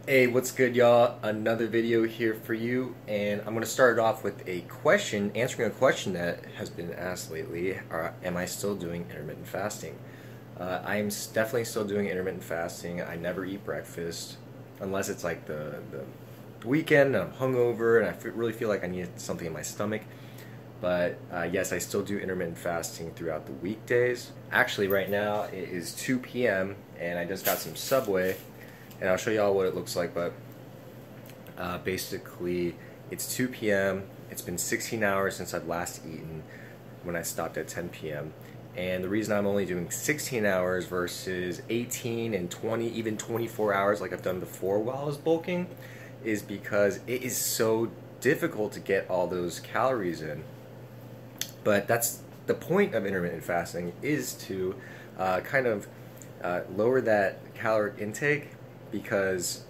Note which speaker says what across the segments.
Speaker 1: Hey, what's good, y'all? Another video here for you, and I'm going to start it off with a question, answering a question that has been asked lately. Am I still doing intermittent fasting? I am definitely still doing intermittent fasting. I never eat breakfast, unless it's like the weekend and I'm hungover and I really feel like I need something in my stomach. But yes, I still do intermittent fasting throughout the weekdays. Actually, right now it is 2 p.m. and I just got some Subway. And I'll show y'all what it looks like, but basically it's 2 p.m. It's been 16 hours since I've last eaten when I stopped at 10 p.m. And the reason I'm only doing 16 hours versus 18 and 20, even 24 hours like I've done before while I was bulking is because it is so difficult to get all those calories in. But that's the point of intermittent fasting, is to lower that caloric intake, because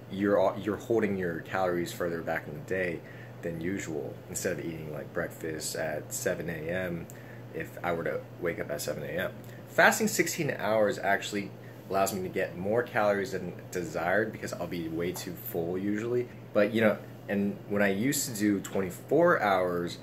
Speaker 1: you're holding your calories further back in the day than usual, instead of eating like breakfast at 7 a.m. if I were to wake up at 7 a.m. Fasting 16 hours actually allows me to get more calories than desired because I'll be way too full usually. But and when I used to do 24 hours,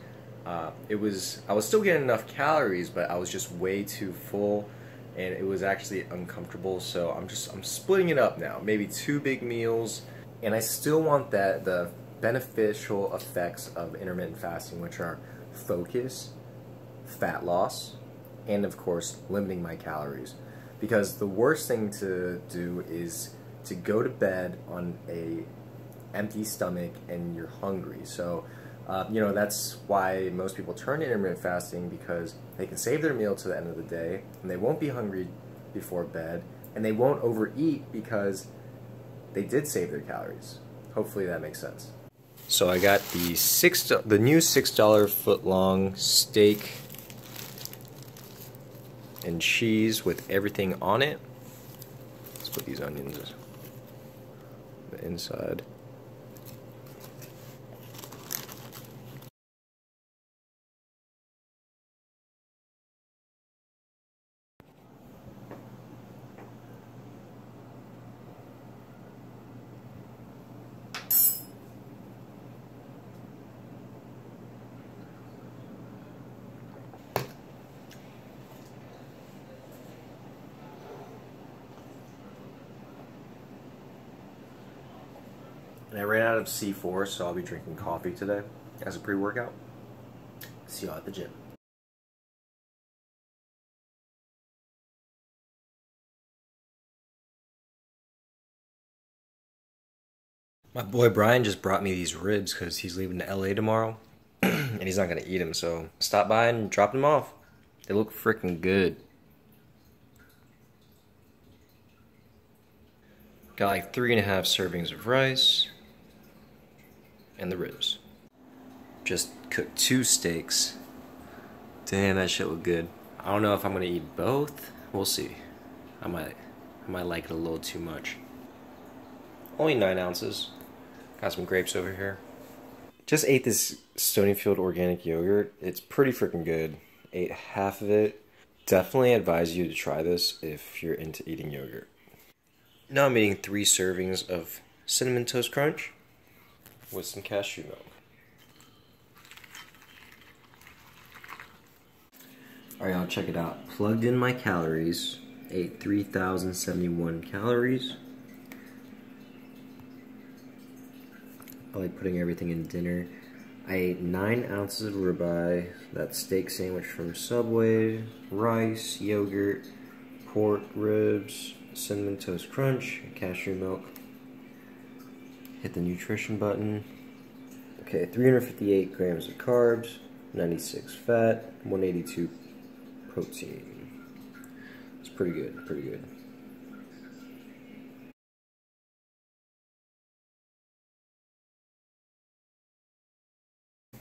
Speaker 1: I was still getting enough calories, but I was just way too full. And it was actually uncomfortable, so I'm splitting it up now. Maybe 2 big meals, and I still want the beneficial effects of intermittent fasting, which are focus, fat loss, and of course limiting my calories. Because the worst thing to do is to go to bed on a empty stomach and you're hungry. So that's why most people turn to intermittent fasting, because they can save their meal to the end of the day and they won't be hungry before bed, and they won't overeat because they did save their calories. Hopefully that makes sense. So I got the new $6 foot-long steak and cheese with everything on it. Let's put these onions on the inside. And I ran out of C4, so I'll be drinking coffee today as a pre-workout. See y'all at the gym. My boy Brian just brought me these ribs because he's leaving to LA tomorrow and he's not going to eat them, so stop by and drop them off. They look freaking good. Got like 3.5 servings of rice and the ribs. Just cooked 2 steaks. Damn, that shit look good. I don't know if I'm gonna eat both. We'll see. I might like it a little too much. Only 9 ounces. Got some grapes over here. Just ate this Stonyfield organic yogurt. It's pretty freaking good. Ate half of it. Definitely advise you to try this if you're into eating yogurt. Now I'm eating 3 servings of Cinnamon Toast Crunch with some cashew milk. Alright, y'all, check it out. Plugged in my calories. Ate 3,071 calories. I like putting everything in dinner. I ate 9 ounces of ribeye, that steak sandwich from Subway, rice, yogurt, pork ribs, Cinnamon Toast Crunch, cashew milk. Hit the nutrition button. Okay, 358 grams of carbs, 96 fat, 182 protein. It's pretty good, pretty good.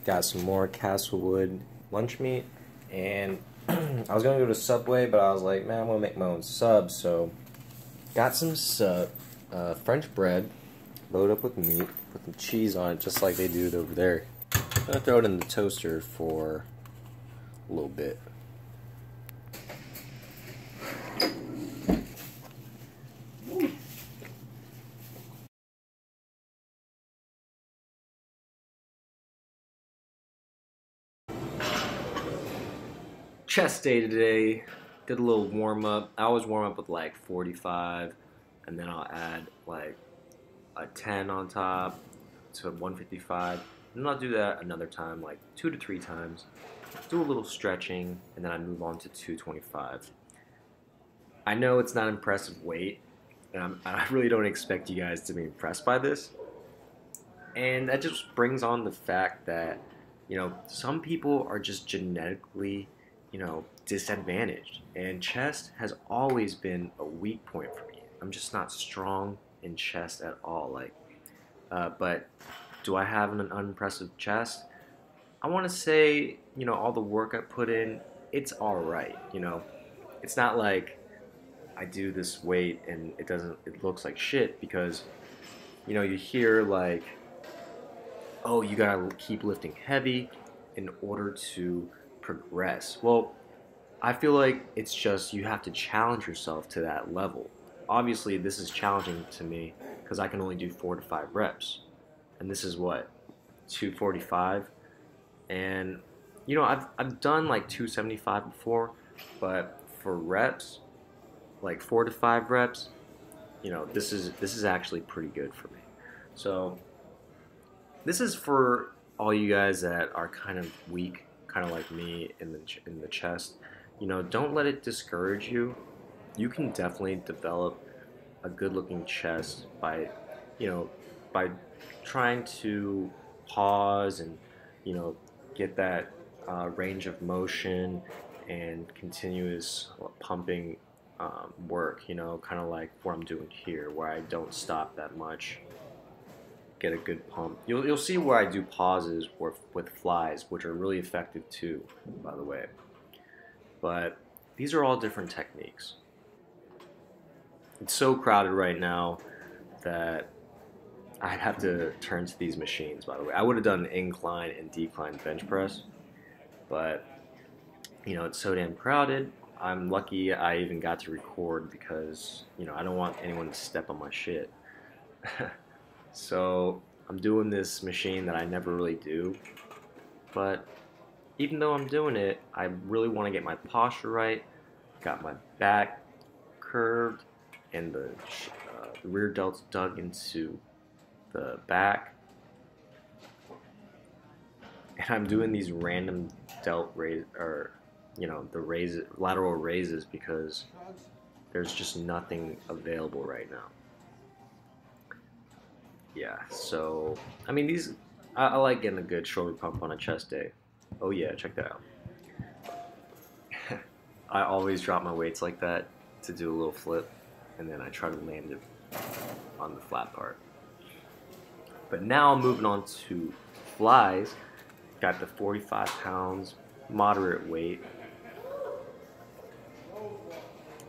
Speaker 1: Got some more Castlewood lunch meat, and I was gonna go to Subway, but I was like, man, I'm gonna make my own subs, so got some French bread, load up with meat, put some cheese on it, just like they do over there. I'm gonna throw it in the toaster for a little bit.
Speaker 2: Chest day today. Did a little warm up. I always warm up with like 45, and then I'll add like a 10 on top to 155. And then I'll do that another time, like 2 to 3 times. Do a little stretching, and then I move on to 225. I know it's not impressive weight, and I really don't expect you guys to be impressed by this. And that just brings on the fact that, some people are just genetically, disadvantaged. And chest has always been a weak point for me. I'm just not strong in chest at all. But do I have an unimpressive chest? I want to say, all the work I put in, it's all right. It's not like I do this weight and it looks like shit because, you hear like, oh, you gotta keep lifting heavy in order to progress. Well, I feel like it's just you have to challenge yourself to that level. Obviously, this is challenging to me because I can only do 4 to 5 reps. And this is what, 245? And, I've done like 275 before, but for reps, like 4 to 5 reps, this is actually pretty good for me. So this is for all you guys that are kind of weak, kind of like me in the chest. Don't let it discourage you. You can definitely develop a good-looking chest by, by trying to pause and, get that range of motion and continuous pumping work. Kind of like what I'm doing here, where I don't stop that much. Get a good pump. You'll see where I do pauses with flies, which are really effective too, by the way. But these are all different techniques. It's so crowded right now that I'd have to turn to these machines, by the way. I would have done an incline and decline bench press, but it's so damn crowded. I'm lucky I even got to record because I don't want anyone to step on my shit. So I'm doing this machine that I never really do, but even though I'm doing it, I really want to get my posture right, got my back curved, and the rear delts dug into the back, and I'm doing these random delt raise, or the lateral raises, because there's just nothing available right now. Yeah, so, I mean, I like getting a good shoulder pump on a chest day. Oh yeah, check that out. I always drop my weights like that to do a little flip, and then I try to land it on the flat part. But now I'm moving on to flies. Got the 45 pounds, moderate weight.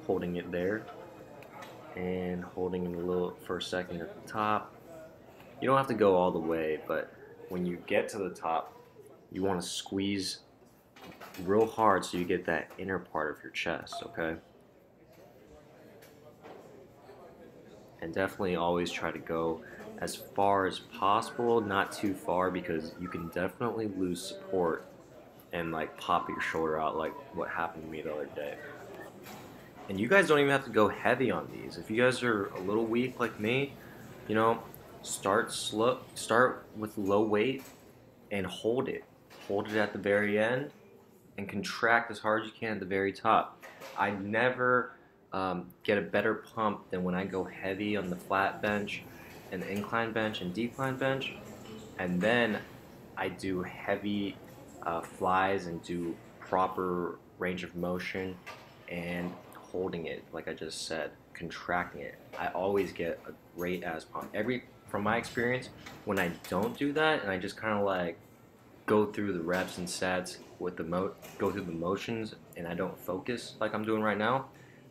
Speaker 2: Holding it there, and holding it a little for a second at the top. You don't have to go all the way, but when you get to the top, you want to squeeze real hard so you get that inner part of your chest, okay? And definitely always try to go as far as possible, not too far, because you can definitely lose support and like pop your shoulder out like what happened to me the other day. And you guys don't even have to go heavy on these. If you guys are a little weak like me, start slow, start with low weight and hold it. Hold it at the very end and contract as hard as you can at the very top. I never get a better pump than when I go heavy on the flat bench and the incline bench and decline bench, and then I do heavy flies and do proper range of motion and holding it, like I just said, contracting it. I always get a great ass pump. From my experience, when I don't do that and I just kind of like go through the reps and sets with go through the motions and I don't focus like I'm doing right now,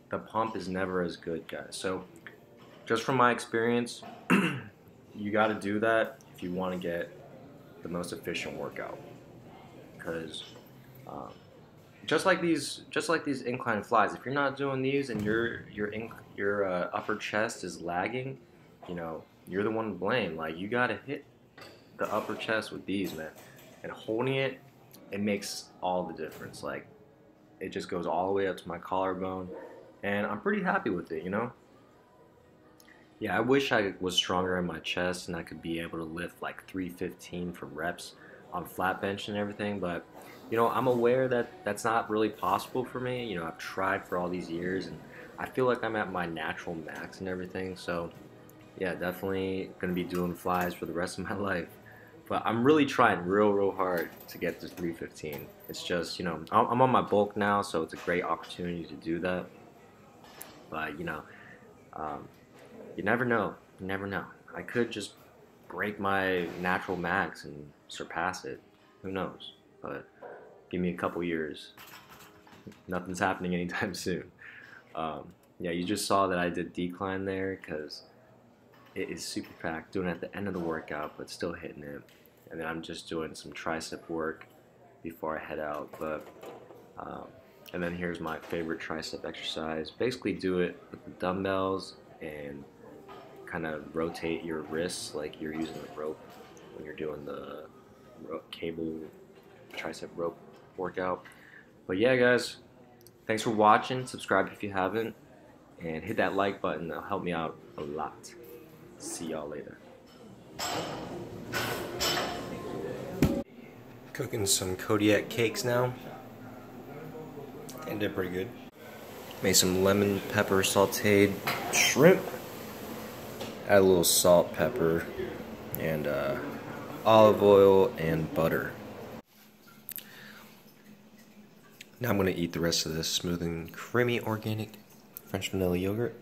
Speaker 2: the pump is never as good, guys. So just from my experience, you got to do that if you want to get the most efficient workout, because just like these incline flies, if you're not doing these and your upper chest is lagging, you're the one to blame. Like, you gotta hit the upper chest with these, man, and holding it makes all the difference. Like, it just goes all the way up to my collarbone, and I'm pretty happy with it, you know? Yeah, I wish I was stronger in my chest and I could be able to lift like 315 for reps on flat bench and everything, but you know, I'm aware that that's not really possible for me. You know, I've tried for all these years and I feel like I'm at my natural max and everything, so yeah, definitely gonna be doing flies for the rest of my life. But I'm really trying real hard to get to 315. It's just, you know, I'm on my bulk now, so it's a great opportunity to do that. But, you know, um, you never know. You never know. I could just break my natural max and surpass it. Who knows? But give me a couple years. Nothing's happening anytime soon. Yeah, you just saw that I did decline there because it is super packed, doing it at the end of the workout, but still hitting it. And then I'm just doing some tricep work before I head out. But and then here's my favorite tricep exercise. Basically, do it with the dumbbells and kind of rotate your wrists like you're using the rope when you're doing the cable tricep rope workout. But yeah, guys, thanks for watching. Subscribe if you haven't, and hit that like button. That'll help me out a lot. See y'all later.
Speaker 1: Cooking some Kodiak cakes now. And did pretty good. Made some lemon pepper sauteed shrimp. Add a little salt, pepper, and olive oil and butter. Now I'm going to eat the rest of this smooth and creamy organic French vanilla yogurt.